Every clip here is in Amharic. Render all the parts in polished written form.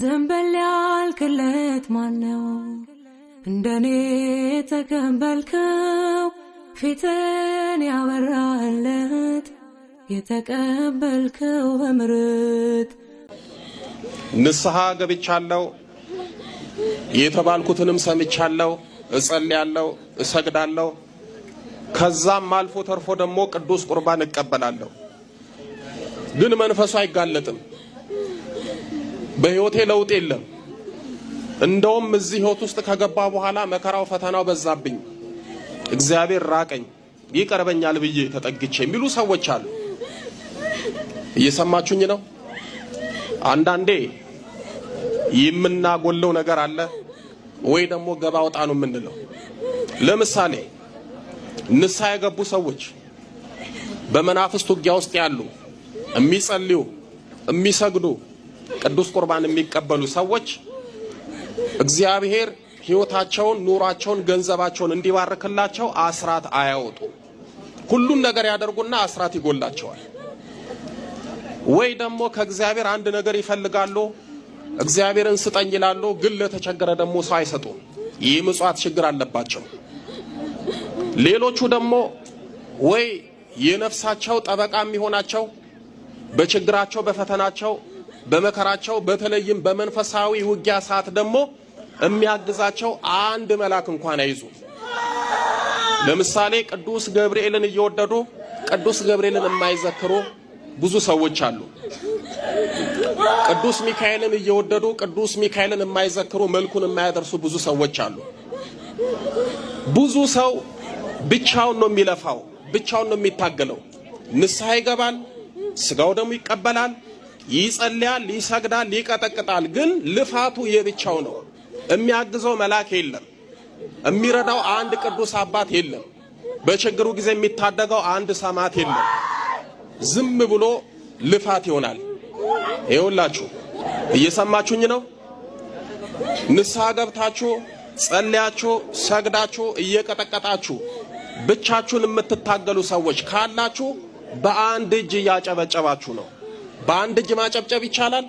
ዘንበል ያልክለት ማነው እንደኔ ተቀበልከው ፊትን ያበራለት የተቀበልከው በምሕረት ንስሐ ገብቻለሁ የተባልኩትንም ሰምቻለሁ እጸልያለሁ እሰግዳለሁ ከዛም አልፎ ተርፎ ደግሞ ቅዱስ ቁርባን እቀበላለሁ ግን መንፈሱ አይጋለጥም በህይወቴ ለውጥ የለም እንደውም እዚህ ህይወት ውስጥ ከገባ በኋላ መከራው ፈተናው በዛብኝ እግዚአብሔር ራቀኝ ይቀርበኛል ብዬ ተጠግቼ የሚሉ ሰዎች አሉ እየሰማችሁኝ ነው አንዳንዴ የምናጎለው ነገር አለ ወይ ደግሞ ገባ ወጣ ነው የምንለው ለምሳሌ ንስሐ የገቡ ሰዎች በመናፍስት ውጊያ ውስጥ ያሉ የሚጸልዩ የሚሰግዱ ቅዱስ ቁርባን የሚቀበሉ ሰዎች እግዚአብሔር ህይወታቸውን ኑሯቸውን ገንዘባቸውን እንዲባርክላቸው አስራት አያወጡ ሁሉን ነገር ያደርጉና አስራት ይጎላቸዋል ወይ ደግሞ ከእግዚአብሔር አንድ ነገር ይፈልጋሉ እግዚአብሔርን ስጠኝ ይላሉ ግን ለተቸገረ ደግሞ ሰው አይሰጡም ይህ ምጽዋት ችግር አለባቸው ሌሎቹ ደግሞ ወይ የነፍሳቸው ጠበቃ የሚሆናቸው በችግራቸው በፈተናቸው በመከራቸው በተለይም በመንፈሳዊ ውጊያ ሰዓት ደግሞ የሚያግዛቸው አንድ መልአክ እንኳን አይዙ ለምሳሌ ቅዱስ ገብርኤልን እየወደዱ ቅዱስ ገብርኤልን የማይዘክሩ ብዙ ሰዎች አሉ ቅዱስ ሚካኤልን እየወደዱ ቅዱስ ሚካኤልን የማይዘክሩ መልኩን የማያደርሱ ብዙ ሰዎች አሉ ብዙ ሰው ብቻውን ነው የሚለፋው ብቻውን ነው የሚታገለው ንስሐ ይገባል ስጋው ደግሞ ይቀበላል ይጸልያል ይሰግዳል ይቀጠቅጣል ግን ልፋቱ የብቻው ነው የሚያግዘው መልአክ የለም የሚረዳው አንድ ቅዱስ አባት የለም በችግሩ ጊዜ የሚታደገው አንድ ሰማዕት የለም ዝም ብሎ ልፋት ይሆናል ይኸውላችሁ እየሰማችሁኝ ነው ንስሐ ገብታችሁ ጸልያችሁ ሰግዳችሁ እየቀጠቀጣችሁ ብቻችሁን የምትታገሉ ሰዎች ካላችሁ በአንድ እጅ ያጨበጨባችሁ ነው በአንድ እጅ ማጨብጨብ ይቻላል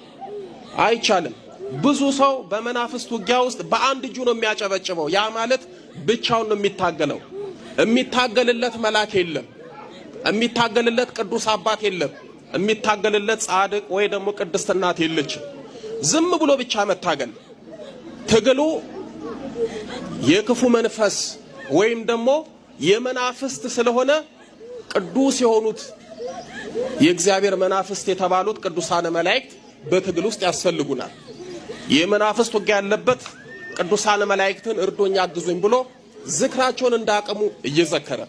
አይቻልም ብዙ ሰው በመናፍስት ውጊያ ውስጥ በአንድ እጁ ነው የሚያጨበጭበው ያ ማለት ብቻውን ነው የሚታገለው የሚታገልለት መልአክ የለም የሚታገልለት ቅዱስ አባት የለም የሚታገልለት ጻድቅ ወይ ደግሞ ቅድስት እናት የለች ዝም ብሎ ብቻ መታገል ትግሉ የክፉ መንፈስ ወይም ደግሞ የመናፍስት ስለሆነ ቅዱስ የሆኑት የእግዚአብሔር መናፍስት የተባሉት ቅዱሳን መላእክት በትግል ውስጥ ያስፈልጉናል የመናፍስት ውጊያ ያለበት ቅዱሳን መላእክትን እርዶኛ አግዙኝ ብሎ ዝክራቸውን እንዳቀሙ እየዘከረ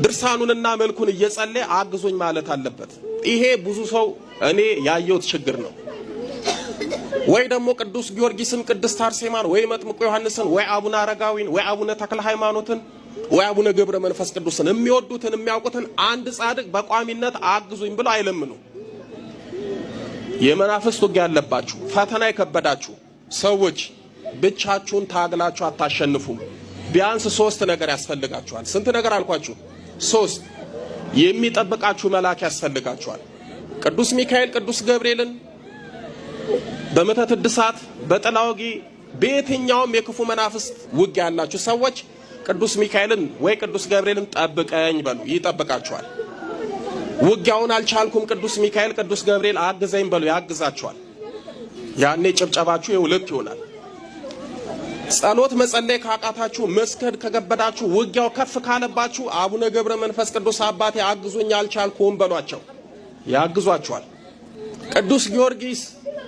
ድርሳኑንና መልኩን እየጸለየ አግዙኝ ማለት አለበት ይሄ ብዙ ሰው እኔ ያየሁት ችግር ነው ወይ ደግሞ ቅዱስ ጊዮርጊስን ቅድስት አርሴማን ወይ መጥምቁ ዮሐንስን ወይ አቡነ አረጋዊን ወይ አቡነ ተክለ ሃይማኖትን ወይ አቡነ ገብረ መንፈስ ቅዱስን የሚወዱትን የሚያውቁትን አንድ ጻድቅ በቋሚነት አግዙኝ ብለው አይለምኑ የመናፍስት ውጊያ ያለባችሁ ፈተና የከበዳችሁ ሰዎች ብቻችሁን ታግላችሁ አታሸንፉም ቢያንስ 3 ነገር ያስፈልጋችኋል ስንት ነገር አልኳችሁ 3 የሚጠብቃችሁ መልአክ ያስፈልጋችኋል ቅዱስ ሚካኤል ቅዱስ ገብርኤልን በመተት እድሳት በጥላውጊ በየትኛውም የክፉ መናፍስት ውጊያ ያላችሁ ሰዎች ቅዱስ ሚካኤልን ወይ ቅዱስ ገብርኤልን ጠብቀኝ በሉ ይጠብቃችኋል ውጊያውን አልቻልኩም ቅዱስ ሚካኤል ቅዱስ ገብርኤል አግዘኝ በሉ ያግዛችኋል ያኔ ጭብጨባችሁ የሁለት ይሆናል ጸሎት መጸለይ ካቃታችሁ መስገድ ከገበዳችሁ ውጊያው ከፍ ካለባችሁ አቡነ ገብረ መንፈስ ቅዱስ አባቴ አግዙኝ አልቻልኩም በሏቸው ያግዟችኋል ቅዱስ ጊዮርጊስ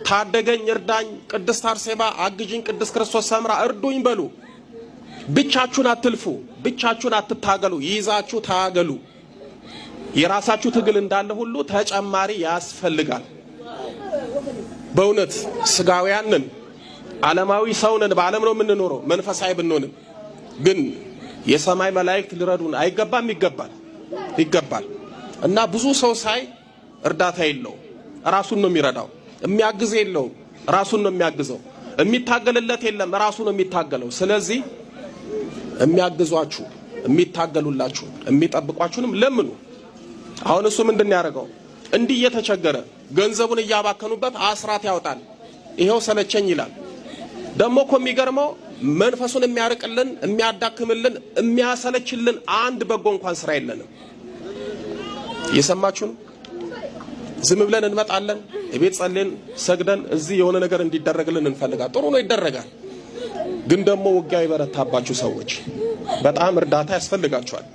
ታደገኝ እርዳኝ ቅድስት አርሴማ አግዥኝ ቅድስት ክርስቶስ ሰምራ እርዱኝ በሉ ብቻችሁን አትልፉ ብቻችሁን አትታገሉ ይዛችሁ ታገሉ የራሳችሁ ትግል እንዳለ ሁሉ ተጨማሪ ያስፈልጋል በእውነት ስጋውያንን ዓለማዊ ሰውነን በዓለም ነው የምንኖረው መንፈሳዊ ብንሆንም ግን የሰማይ መላእክት ሊረዱን አይገባም ይገባል እና ብዙ ሰው ሳይ እርዳታ የለው ራሱን ነው የሚረዳው የሚያግዝ የለው ራሱን ነው የሚያግዘው የሚታገልለት የለም ራሱ ነው የሚታገለው ስለዚህ የሚያግዟችሁ የሚታገሉላችሁ የሚጠብቋችሁንም ለምኑ አሁን እሱ ምንድነው ያደረገው እንዲህ እየተቸገረ ገንዘቡን እያባከኑበት አስራት ያወጣል ይሄው ሰለቸኝ ይላል። ደሞ እኮ የሚገርመው መንፈሱን የሚያርቅልን የሚያዳክምልን የሚያሰለችልን አንድ በጎ እንኳን ስራ የለንም። እየሰማችሁ ነው? ዝም ብለን እንመጣለን፣ እቤት ጸልየን ሰግደን እዚህ የሆነ ነገር እንዲደረግልን እንፈልጋለን። ጥሩ ነው ይደረጋል። ግን ደግሞ ውጊያ ይበረታባችሁ ሰዎች በጣም እርዳታ ያስፈልጋችኋል።